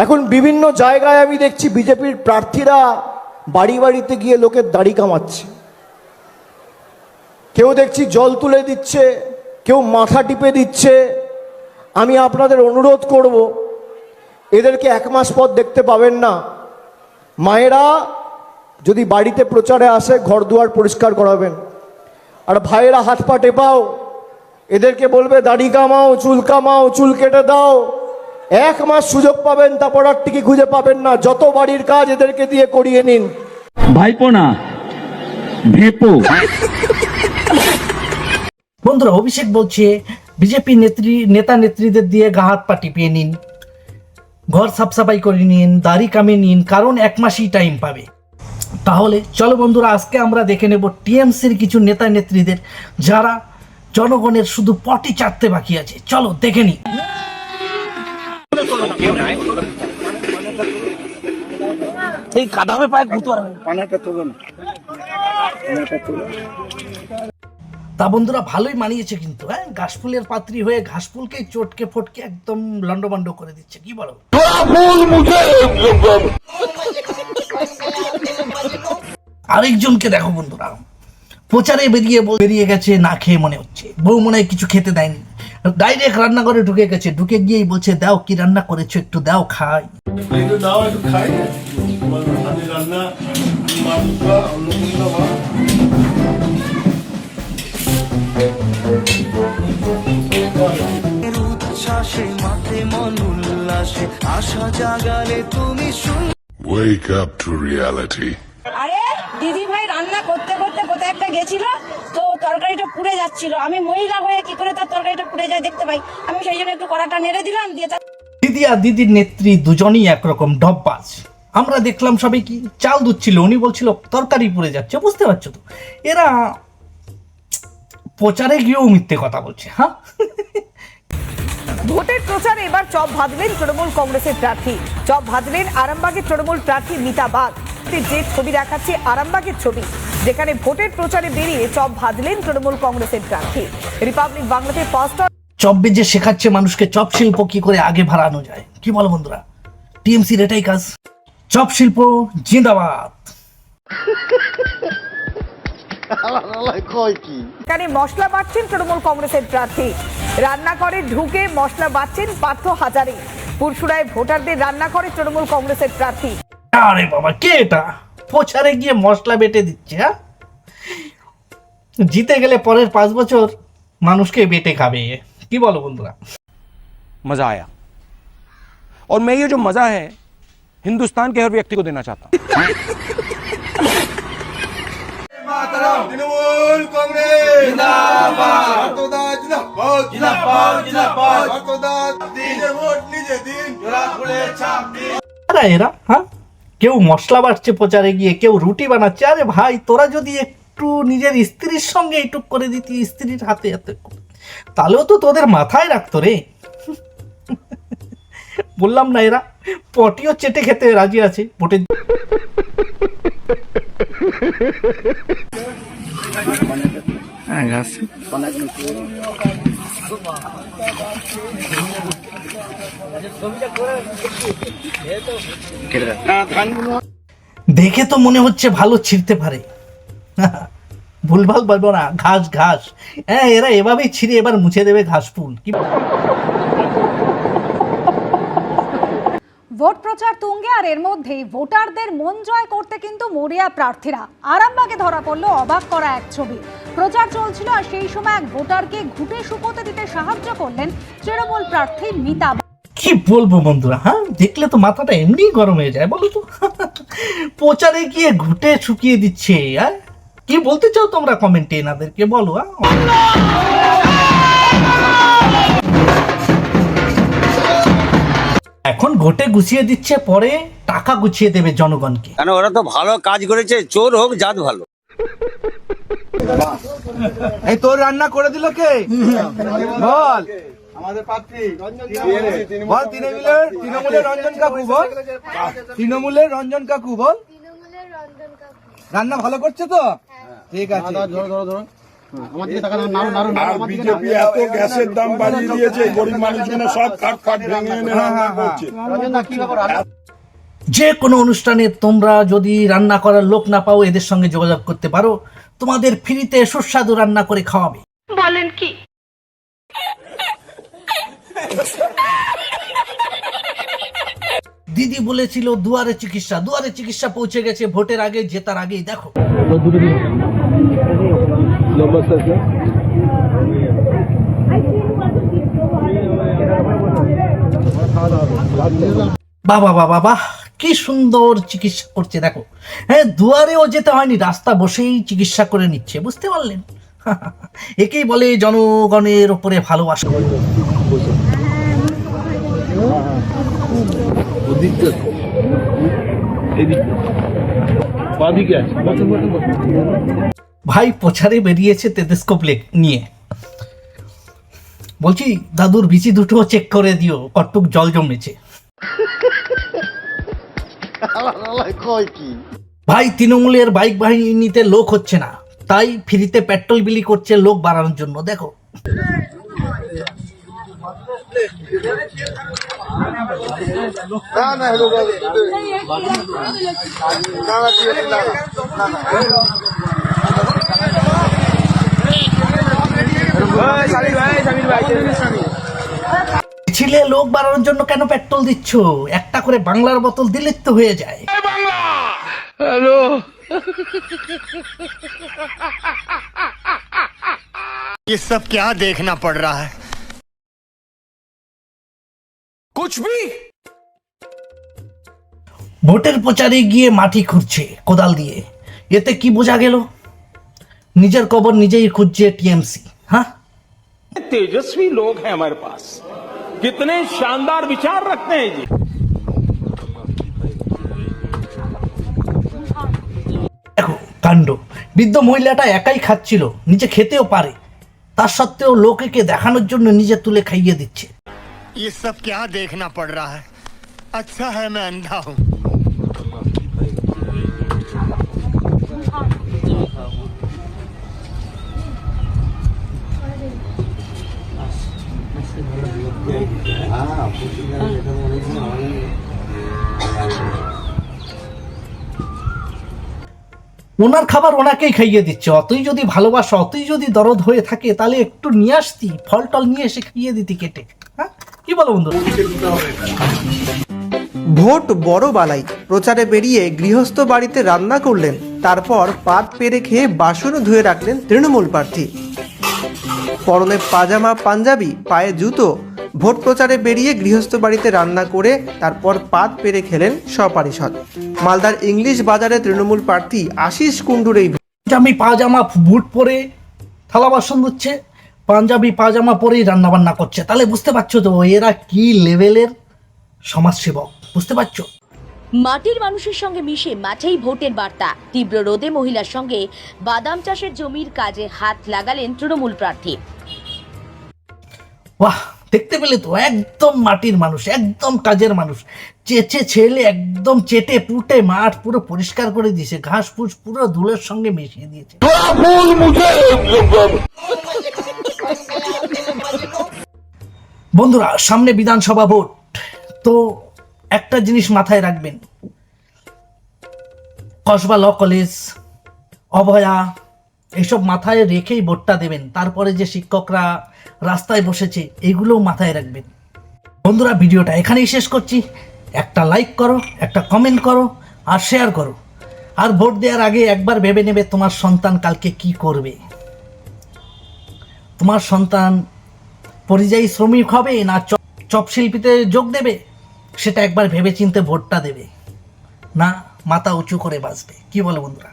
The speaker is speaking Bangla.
এখন বিভিন্ন জায়গায় আমি দেখছি বিজেপির প্রার্থীরা বাড়ি বাড়িতে গিয়ে লোকের দাড়ি কামাচ্ছে। কেউ দেখছি জল তুলে দিচ্ছে, কেউ মাথা টিপে দিচ্ছে। আমি আপনাদের অনুরোধ করব, এদেরকে 1 মাস পর দেখতে পাবেন না। মায়েরা যদি বাড়িতে প্রচারে আসে ঘর দুয়ার পরিষ্কার করাবেন, আর ভাইয়েরা হাত পা টেপাও, এদেরকে বলবে দাড়ি কামাও, চুল কেটে দাও। 1 মাস সুযোগ পাবেন, তারপর আর টিকি খুঁজে পাবেন না। যত বাড়ির কাজ এদেরকে দিয়ে করিয়ে নিন। ভাইপো না ভেপো। বন্ধুরা, অভিষেক বলছে বিজেপি নেতা নেত্রীদের দিয়ে গা হাত পা টিপিয়ে নিন, ঘর সাফসাফাই করে নিন, দাড়ি কামিয়ে নিন, কারণ 1 মাসই টাইম পাবে। তাহলে চলো বন্ধুরা, আজকে আমরা দেখে নেব টিএমসির কিছু নেতা নেত্রীদের যারা জনগণের শুধু পটি চাটতে বাকি আছে। চলো দেখে নি। তা বন্ধুরা, ভালোই মানিয়েছে কিন্তু। হ্যাঁ, ঘাসফুলের পাত্রী হয়ে ঘাসফুলকেই চটকে ফটকে একদম লন্ডভন্ড করে দিচ্ছে। কি বলো? আরেকজনকে দেখো বন্ধুরা, প্রচারে বেরিয়ে গেছে না খেয়ে, মনে হচ্ছে বউ মনে হয় কিছু খেতে দেয়নি, ডাইরেক্ট রান্নাঘরে ঢুকে গেছে। ঢুকে গিয়েই বলছে দাও, কি রান্না করেছো একটু দাও খাই। Wake up to reality. আরে দিদি ভাই রান্না করতে করতে কোথায় একটা গেছিল, তো তরকারিটা পুড়ে যাচ্ছিল। আমি মহিলা হয়ে কি করে তার তরকারিটা পুড়ে যায় দেখতে পাই, আমি সেই জন্য একটু কড়াটা নেড়ে দিলাম, দিয়ে দিদি আর দিদির নেত্রী দুজনই একরকম ডববাজ। আমরা দেখলাম সবাই কি চাল দুচ্ছিল, উনি বলছিল তরকারি পুড়ে যাচ্ছে। বুঝতে পারছো তো, এরা প্রচারে গিয়েও মিথ্যে কথা বলছে। হ্যাঁ, ভোটের প্রচারে এবার চপ ভাজলেন তৃণমূল কংগ্রেসের প্রার্থী। চপ ভাজলেন আরামবাগের তৃণমূল প্রার্থী মিতা বাগ। যে ছবি দেখাচ্ছে আরামবাগের ছবি, যেখানে ভোটের প্রচারে বেরিয়ে চপ ভাজলেন তৃণমূল কংগ্রেসের প্রার্থী। রিপাবলিক বাংলাতে ফার্স্ট চপ বেজে শেখাচ্ছে মানুষকে চপ শিল্প কি করে আগে বাড়ানো যায়। কি বলো বন্ধুরা, টিএমসির এটাই কাজ। চপ শিল্প জিন্দাবাদ। এখানে মশলা বাটছেন তৃণমূল কংগ্রেসের প্রার্থী। রান্নাঘরে ঢুকে মশলা বাটছেন পার্থ হাজারি। পুরসুরায় ভোটারদের রান্না করে তৃণমূল কংগ্রেসের প্রার্থী। আরে বাবা, কে এটা প্রচারে গিয়ে মশলা বেটে দিচ্ছে? হ্যাঁ, জিতে গেলে পরের 5 বছর মানুষকে বেটে খাবে। কি বলো বন্ধুরা? मजा आया और मैं ये जो मजा है हिंदुस्तान के हर व्यक्ति को देना चाहता हूं। এরা হ্যাঁ, কেউ মশলা বাটছে প্রচারে গিয়ে, কেউ রুটি বানাচ্ছে। আরে ভাই, তোরা যদি একটু নিজের স্ত্রীর সঙ্গে এইটুক করে দিতি, স্ত্রীর হাতে হাতে, তাহলেও তো তোদের মাথায় রাখতো রে। বললাম না, এরা পটিও চেটে খেতে রাজি আছে ভোটে। দেখে তো মনে হচ্ছে ভালো ছিঁড়তে পারে। ভুলভাল বলবো না, ঘাস ঘাস। হ্যাঁ, এরা এভাবেই ছিঁড়ে এবার মুছে দেবে ঘাস ফুল। কি ভোট প্রচার তুঙ্গে, আর এর মধ্যেই ভোটারদের মন জয় করতে কিন্তু মরিয়া প্রার্থীরা। আরামবাগে ধরা পড়লো অবাক করা এক ছবি। প্রচার চলছিল আর সেই সময় এক ভোটারকে ঘুঁটে শুকোতে দিতে সাহায্য করলেন তৃণমূল প্রার্থী মিতা। কি বলবো বন্ধুরা, হ্যাঁ, দেখলে তো মাথাটা এমনি গরম হয়ে যায়। বলো তো, প্রচারে গিয়ে ঘুঁটে শুকিয়ে দিচ্ছে। হ্যাঁ, কি বলতে চাও তোমরা কমেন্টে এনাদেরকে বলো। এখন ঘটে গুছিয়ে দিচ্ছে, পরে টাকা গুছিয়ে দেবে জনগণকে। কেন, ওরা তো ভালো কাজ করেছে, চোর হোক জাত ভালো। এই তোর রান্না করে দিল কে? বল। আমাদের প্রার্থী বল, তৃণমূলের রঞ্জন কাকু বল, তৃণমূলের রঞ্জন কাকু বল। রান্না ভালো করছে তো? ঠিক আছে, ধরো ধরো ধরো। আর বিজেপি এত গ্যাসের দাম বাড়িয়ে দিয়েছে, গরিব মানুষগুলো সব কাঠ ফাট ভেঙে এনে রান্না করছে। যে কোনো অনুষ্ঠানে তোমরা যদি রান্না করার লোক না পাও, এদের সঙ্গে যোগাযোগ করতে পারো, তোমাদের ফ্রিতে সুস্বাদু রান্না করে খাওয়াবে। বলেন কি? দিদি বলেছিল দুয়ারে চিকিৎসা পৌঁছে গেছে ভোটের আগে, জেতার আগেই। দেখো বাবা বাবা বাহ, কি সুন্দর চিকিৎসা করছে। দেখো, হ্যাঁ, দুয়ারেও যেতে হয়নি, রাস্তা বসেই চিকিৎসা করে নিচ্ছে। বুঝতে পারলেন? একেই বলে জনগণের উপরে ভালোবাসা। ভাই প্রচারে বেরিয়েছে টেলিস্কোপ নিয়ে। বলছি, দাদুর বিচি দুটো চেক করে দিও, কটুক জল জমেছে। ভাই তৃণমূলের বাইক বাহিনীতে লোক হচ্ছে না, তাই ফ্রিতে পেট্রোল বিলি করছে লোক বাড়ানোর জন্য। দেখো ছিলে লোক বাড়ানোর জন্য কেন পেট্রোল দিচ্ছ? একটা করে বাংলার বোতল দিলে তো হয়ে যায়। হ্যালো, ये सब क्या देखना पड़ रहा है? कुछ भी। ভোটের প্রচারে গিয়ে মাটি খুঁড়ছে কোদাল দিয়ে, এতে কি বোঝা গেল? নিজের কবর নিজেই খুঁজছে টিএমসি। হ্যাঁ, तेजस्वी लोग हैं हमारे पास, कितने शानदार विचार रखते हैं जी। দেখো কাণ্ড, বৃদ্ধ মহিলাটা একাই খাচ্ছিল, নিজে খেতেও পারে, তার সত্ত্বেও লোকেকে দেখানোর জন্য নিজে তুলে খাইয়ে দিচ্ছে। ये सब क्या देखना पड़ रहा है? अच्छा है मैं अंधा हूँ। ওনার খাবার ওনাকেই খাইয়ে দিচ্ছে। অতই যদি ভালোবাসা, অতই যদি দরদ হয়ে থাকে, তাহলে একটু নিয়ে আসতি, ফল টল নিয়ে এসে খাইয়ে দিতি কেটে। হ্যাঁ, কি বলো বন্ধু? ভোট বড় বালাই, প্রচারে বেরিয়ে গৃহস্থ বাড়িতে রান্না করলেন, তারপর পাত পেরে খেয়ে বাসনও ধুয়ে রাখলেন তৃণমূল প্রার্থী। পরনে পাজামা পাঞ্জাবি, পায়ে জুতো, ভোট প্রচারে বেরিয়ে গৃহস্থ বাড়িতে রান্না করে তারপর পাত পেরে খেলেন সপারিষদ। মালদার ইংলিশ বাজারে তৃণমূল প্রার্থী আশিস কুণ্ডুর এই পাঞ্জাবি পাজামা বুট পরে থালা বাসন ধুচ্ছে, পাঞ্জাবি পাজামা পরেই রান্না বান্না করছে। তাহলে বুঝতে পারছো তো এরা কি লেভেলের সমাজসেবক। বুঝতে পারছো? মাটির মানুষের সঙ্গে মিশে মাঠেই ভোটের বার্তা। তীব্র রোদে মহিলার সঙ্গে বাদাম চাষের জমির কাজে হাত লাগালেন তৃণমূল প্রার্থী। বাহ, দেখতে পেলে তো, একদম মাটির মানুষ, একদম কাজের মানুষ। চেঁচে ছেলে একদম চেটে পুটে মাঠ পুরো পরিষ্কার করে দিয়েছে, ঘাস ফুস পুরো ধুলোর সঙ্গে মিশিয়ে দিয়েছে। বন্ধুরা, সামনে বিধানসভা ভোট, তো একটা জিনিস মাথায় রাখবেন, কসবা ল কলেজ, অভয়া, এইসব মাথায় রেখেই ভোটটা দেবেন। তারপরে যে শিক্ষকরা রাস্তায় বসেছে, এগুলোও মাথায় রাখবেন। বন্ধুরা, ভিডিওটা এখানেই শেষ করছি। একটা লাইক করো, একটা কমেন্ট করো, আর শেয়ার করো। আর ভোট দেওয়ার আগে একবার ভেবে নেবে তোমার সন্তান কালকে কি করবে। তোমার সন্তান পরিযায়ী শ্রমিক হবে না চপ শিল্পীতে যোগ দেবে, সেটা একবার ভেবে চিন্তে ভোটটা দেবে, না মাথা উঁচু করে বাঁচবে। কি বলো বন্ধুরা?